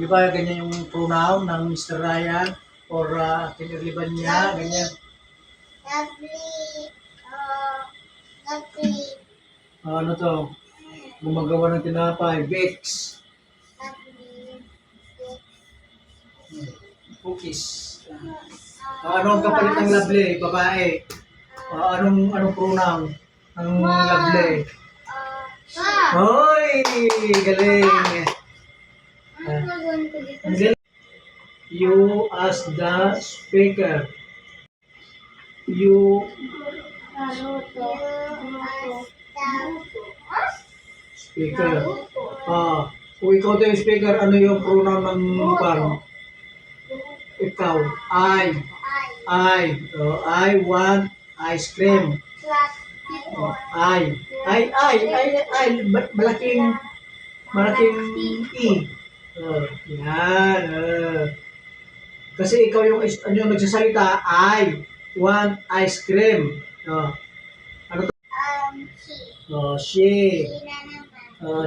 ba ganyan yung pronoun ng Mr. Ryan or kinirliban niya, ganyan. Lovely. Lovely. Ano to? Gumagawa ng tinapay. Bakes. Lovely. Cookies. Ano ang kapalit ng lovely? Babae. Anong pronoun ng lovely? Hoy! Galing! Ano gagawin ko dito? Ang galing. You as the speaker. You speaker. Kung ikaw tayo yung speaker, ano yung pronoun ng parang? Ikaw. I want ice cream. I. Malaking E. Yan. Kasi ikaw yung nagsasalita, I want ice cream. She.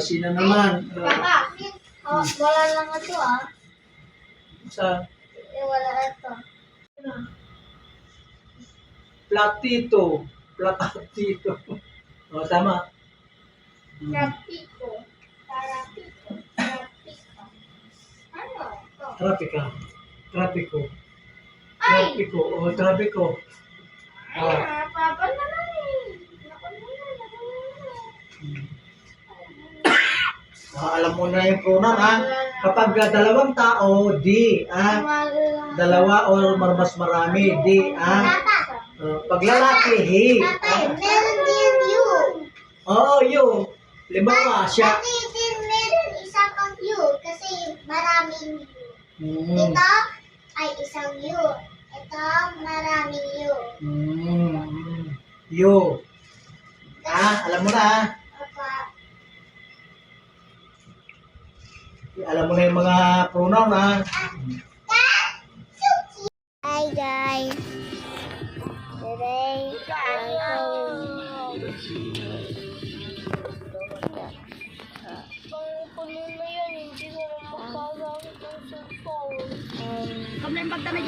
Sina naman. Wala lang ito Sa wala ito. platito. Tama. Trapiko. Ano ito? Trapiko. Ay! Trapiko. Ay, papa naman Alam mo na yung pronoun, Kapag dalawang tao, di, dalawa or mas marami, di, Pag lalaki, he. Tatay, meron din you. Oo, you. Limbawa, siya. Tatay, din meron isa kang you kasi maraming you. Mm. Ito ay isang you. Ito maraming you. You. Alam mo na, Papa, Alam mo na yung mga pronoun, hi guys. Today, Kami ang pagdamay.